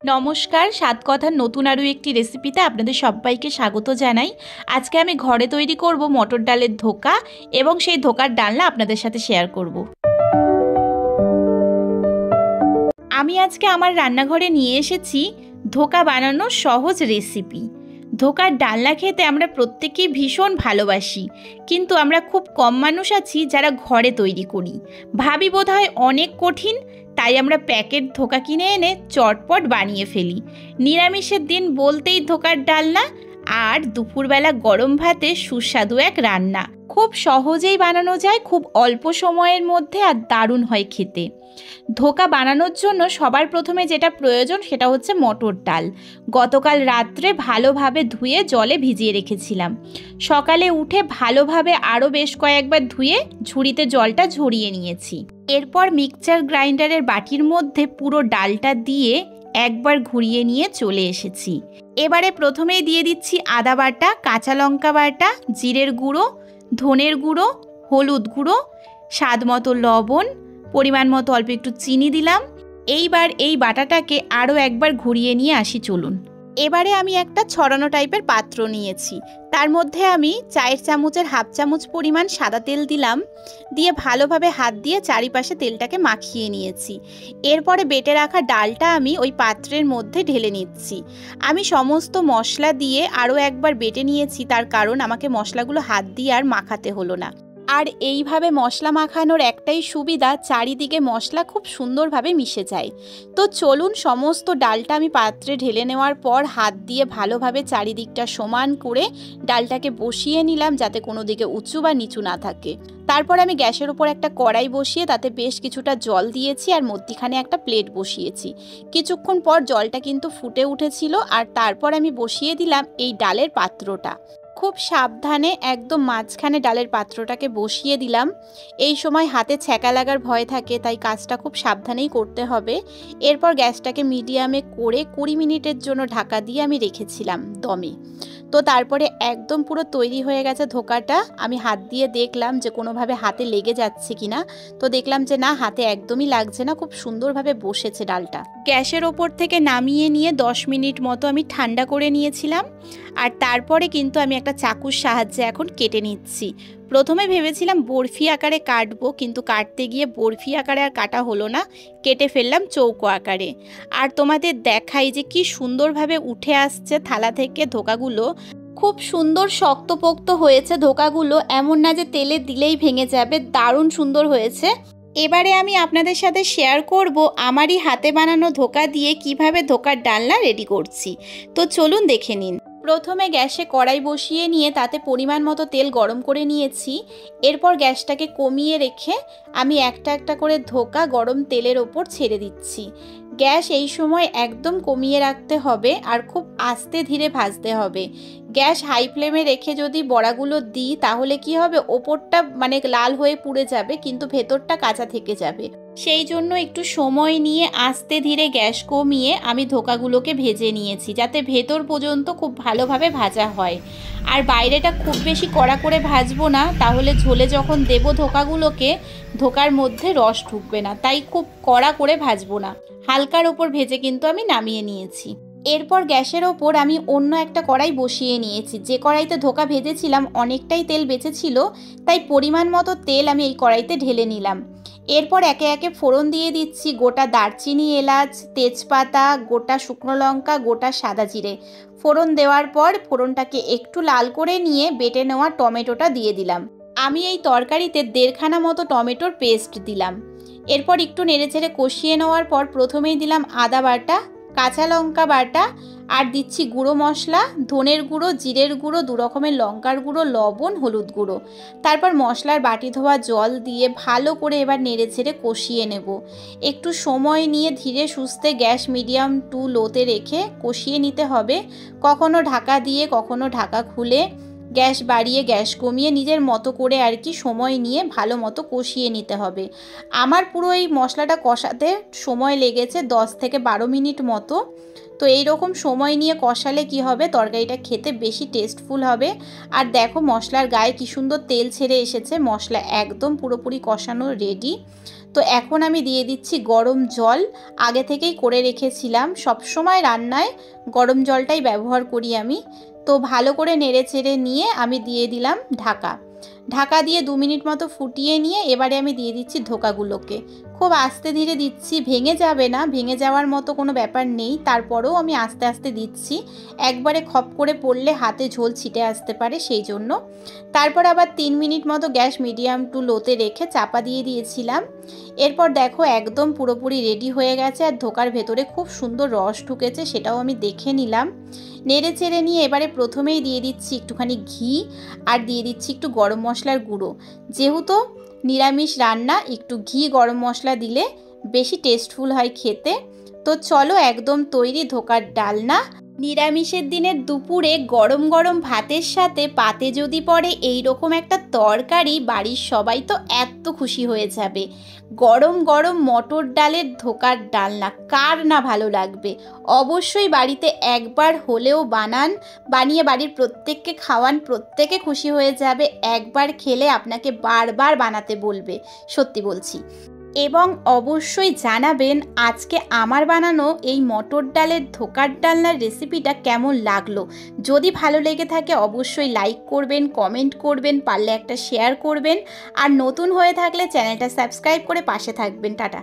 নমস্কার, স্বাদ কথার নতুন আরও একটি রেসিপিতে আপনাদের সবাইকে স্বাগত জানাই। আজকে আমি ঘরে তৈরি করব মটর ডালের ধোকা এবং সেই ধোকার ডালনা আপনাদের সাথে শেয়ার করব। আমি আজকে আমার রান্নাঘরে নিয়ে এসেছি ধোকা বানানোর সহজ রেসিপি। ধোকার ডালনা খেতে আমরা প্রত্যেকেই ভীষণ ভালোবাসি, কিন্তু আমরা খুব কম মানুষ আছি যারা ঘরে তৈরি করি। ভাবি বোধহয় অনেক কঠিন, তাই আমরা প্যাকেট ধোকা কিনে এনে চটপট বানিয়ে ফেলি। নিরামিষের দিন বলতেই ধোকার ডালনা, আর দুপুরবেলা গরম ভাতে সুস্বাদু এক রান্না। খুব সহজেই বানানো যায়, খুব অল্প সময়ের মধ্যে, আর দারুণ হয় খেতে। ধোকা বানানোর জন্য সবার প্রথমে যেটা প্রয়োজন সেটা হচ্ছে মটর ডাল। গতকাল রাত্রে ভালোভাবে ধুয়ে জলে ভিজিয়ে রেখেছিলাম। সকালে উঠে ভালোভাবে আরও বেশ কয়েকবার ধুয়ে ঝুড়িতে জলটা ঝরিয়ে নিয়েছি। এরপর মিক্সচার গ্রাইন্ডারের বাটির মধ্যে পুরো ডালটা দিয়ে একবার ঘুরিয়ে নিয়ে চলে এসেছি। এবারে প্রথমেই দিয়ে দিচ্ছি আদা বাটা, কাঁচা লঙ্কা বাটা, জিরের গুঁড়ো, ধনের গুঁড়ো, হলুদ গুঁড়ো, স্বাদ মতো লবণ, পরিমাণ মতো অল্প একটু চিনি দিলাম। এইবার এই বাটাটাকে আরও একবার ঘুরিয়ে নিয়ে আসি চলুন। এবারে আমি একটা ছড়ানো টাইপের পাত্র নিয়েছি, তার মধ্যে আমি 4 চামচের হাফ চামচ পরিমাণ সাদা তেল দিলাম, দিয়ে ভালোভাবে হাত দিয়ে চারিপাশে তেলটাকে মাখিয়ে নিয়েছি। এরপরে বেটে রাখা ডালটা আমি ওই পাত্রের মধ্যে ঢেলে নিচ্ছি। আমি সমস্ত মশলা দিয়ে আরও একবার বেটে নিয়েছি, তার কারণ আমাকে মশলাগুলো হাত দিয়ে আর মাখাতে হলো না। আর এইভাবে মশলা মাখানোর একটাই সুবিধা, চারিদিকে মশলা খুব সুন্দরভাবে মিশে যায়। তো চলুন, সমস্ত ডালটা আমি পাত্রে ঢেলে নেওয়ার পর হাত দিয়ে ভালোভাবে চারিদিকটা সমান করে ডালটাকে বসিয়ে নিলাম, যাতে কোনো দিকে উঁচু বা নিচু না থাকে। তারপর আমি গ্যাসের উপর একটা কড়াই বসিয়ে তাতে বেশ কিছুটা জল দিয়েছি আর মধ্যিখানে একটা প্লেট বসিয়েছি। কিছুক্ষণ পর জলটা কিন্তু ফুটে উঠেছিল, আর তারপর আমি বসিয়ে দিলাম এই ডালের পাত্রটা। খুব সাবধানে একদম মাঝখানে ডালের পাত্রটাকে বসিয়ে দিলাম। এই সময় হাতে ছ্যাঁকা লাগার ভয় থাকে, তাই কাজটা খুব সাবধানেই করতে হবে। এরপর গ্যাসটাকে মিডিয়ামে করে 20 মিনিটের জন্য ঢাকা দিয়ে আমি রেখেছিলাম দমে। তো তারপরে একদম পুরো তৈরি হয়ে গেছে ধোকাটা। আমি হাত দিয়ে দেখলাম যে কোনোভাবে হাতে লেগে যাচ্ছে কিনা, তো দেখলাম যে না, হাতে একদমই লাগছে না, খুব সুন্দরভাবে বসেছে ডালটা। গ্যাসের ওপর থেকে নামিয়ে নিয়ে 10 মিনিট মতো আমি ঠান্ডা করে নিয়েছিলাম, আর তারপরে কিন্তু আমি একটা চাকুর সাহায্যে এখন কেটে নিচ্ছি। প্রথমে ভেবেছিলাম বরফি আকারে কাটবো, কিন্তু কাটতে গিয়ে বরফি আকারে আর কাটা হলো না, কেটে ফেললাম চৌকো আকারে। আর তোমাদের দেখাই যে কি সুন্দরভাবে উঠে আসছে থালা থেকে ধোকাগুলো। খুব সুন্দর শক্তপোক্ত হয়েছে ধোকাগুলো, এমন না যে তেলে দিলেই ভেঙে যাবে, দারুণ সুন্দর হয়েছে। এবারে আমি আপনাদের সাথে শেয়ার করব আমারই হাতে বানানো ধোকা দিয়ে কিভাবে ধোকার ডালনা রেডি করছি। তো চলুন দেখে নিন। প্রথমে গ্যাসে কড়াই বসিয়ে নিয়ে তাতে পরিমাণ মতো তেল গরম করে নিয়েছি। এরপর গ্যাসটাকে কমিয়ে রেখে আমি একটা একটা করে ধোকা গরম তেলের ওপর ছেড়ে দিচ্ছি। গ্যাস এই সময় একদম কমিয়ে রাখতে হবে, আর খুব আস্তে ধীরে ভাজতে হবে। গ্যাস হাই ফ্লেমে রেখে যদি বড়াগুলো দিই তাহলে কি হবে, ওপরটা লাল হয়ে পুড়ে যাবে, কিন্তু ভেতরটা কাঁচা থেকে যাবে। সেই জন্য একটু সময় নিয়ে আস্তে ধীরে গ্যাস কমিয়ে আমি ধোকাগুলোকে ভেজে নিয়েছি, যাতে ভেতর পর্যন্ত খুব ভালোভাবে ভাজা হয়। আর বাইরেটা খুব বেশি কড়া করে ভাজবো না, তাহলে ঝোলে যখন দেবো ধোকাগুলোকে, ধোকার মধ্যে রস ঢুকবে না, তাই খুব কড়া করে ভাজবো না। হালকার ওপর ভেজে কিন্তু আমি নামিয়ে নিয়েছি। এরপর গ্যাসের ওপর আমি অন্য একটা কড়াই বসিয়ে নিয়েছি। যে কড়াইতে ধোকা ভেজেছিলাম অনেকটাই তেল বেঁচেছিল, তাই পরিমাণ মতো তেল আমি এই কড়াইতে ঢেলে নিলাম। এরপর একে একে ফোড়ন দিয়ে দিচ্ছি গোটা দারচিনি, এলাচ, তেজপাতা, গোটা শুকনো লঙ্কা, গোটা সাদা জিরে। ফোড়ন দেওয়ার পর ফোড়নটাকে একটু লাল করে নিয়ে বেটে নেওয়া টমেটোটা দিয়ে দিলাম। আমি এই তরকারিতে 1.5 খানা মতো টমেটোর পেস্ট দিলাম। এরপর একটু নেড়েচেড়ে কষিয়ে নেওয়ার পর প্রথমেই দিলাম আদা বাটা, কাঁচা লঙ্কা বাটা, আর দিচ্ছি গুঁড়ো মশলা, ধনের গুঁড়ো, জিরের গুঁড়ো, 2 রকমের লঙ্কার গুঁড়ো, লবণ, হলুদ গুঁড়ো। তারপর মশলার বাটি ধোয়া জল দিয়ে ভালো করে এবার নেড়েচেড়ে কষিয়ে নেব। একটু সময় নিয়ে ধীরে সুস্থে গ্যাস মিডিয়াম টু লোতে রেখে কষিয়ে নিতে হবে। কখনো ঢাকা দিয়ে কখনো ঢাকা খুলে গ্যাস বাড়িয়ে গ্যাস কমিয়ে নিজের মতো করে আর কি সময় নিয়ে ভালো মতো কষিয়ে নিতে হবে। আমার পুরো এই মশলাটা কষাতে সময় লেগেছে 10 থেকে 12 মিনিট মতো। তো এই রকম সময় নিয়ে কষালে কি হবে, তরকারিটা খেতে বেশি টেস্টফুল হবে। আর দেখো মশলার গায়ে কি সুন্দর তেল ছেড়ে এসেছে, মশলা একদম পুরোপুরি কষানো রেডি। তো এখন আমি দিয়ে দিচ্ছি গরম জল, আগে থেকেই করে রেখেছিলাম, সবসময় রান্নায় গরম জলটাই ব্যবহার করি আমি। তো ভালো করে নেড়ে চেড়ে নিয়ে আমি দিয়ে দিলাম ঢাকা দিয়ে 2 মিনিট মতো ফুটিয়ে নিয়ে এবারে আমি দিয়ে দিচ্ছি ধোকাগুলোকে। খুব আস্তে ধীরে দিচ্ছি, ভেঙে যাবে না, ভেঙে যাওয়ার মতো কোনো ব্যাপার নেই, তারপরেও আমি আস্তে আস্তে দিচ্ছি। একবারে খপ করে পড়লে হাতে ঝোল ছিটে আসতে পারে সেই জন্য। তারপর আবার 3 মিনিট মতো গ্যাস মিডিয়াম টু লোতে রেখে চাপা দিয়ে দিয়েছিলাম। এরপর দেখো একদম পুরোপুরি রেডি হয়ে গেছে আর ধোকার ভেতরে খুব সুন্দর রস ঢুকেছে, সেটাও আমি দেখে নিলাম। নেড়ে চেড়ে নিয়ে এবারে প্রথমেই দিয়ে দিচ্ছি একটুখানি ঘি আর দিয়ে দিচ্ছি একটু গরম মশলার গুঁড়ো। যেহেতু নিরামিষ রান্না, একটু ঘি গরম মশলা দিলে বেশি টেস্টফুল হয় খেতে। তো চলো একদম তৈরি ধোকার ডালনা। নিরামিষের দিনের দুপুরে গরম গরম ভাতের সাথে পাতে যদি পড়ে এই রকম একটা তরকারি, বাড়ির সবাই তো এত খুশি হয়ে যাবে। গরম গরম মটর ডালের ধোকার ডালনা কার না ভালো লাগবে। অবশ্যই বাড়িতে একবার হলেও বানিয়ে বাড়ির প্রত্যেককে খাওয়ান, প্রত্যেকে খুশি হয়ে যাবে। একবার খেলে আপনাকে বারবার বানাতে বলবে, সত্যি বলছি। এবং অবশ্যই জানাবেন আজকে আমার বানানো এই মটর ডালের ধোকার ডালনার রেসিপিটা কেমন লাগলো। যদি ভালো লেগে থাকে অবশ্যই লাইক করবেন, কমেন্ট করবেন, পারলে একটা শেয়ার করবেন। আর নতুন হয়ে থাকলে চ্যানেলটা সাবস্ক্রাইব করে পাশে থাকবেন। টাটা।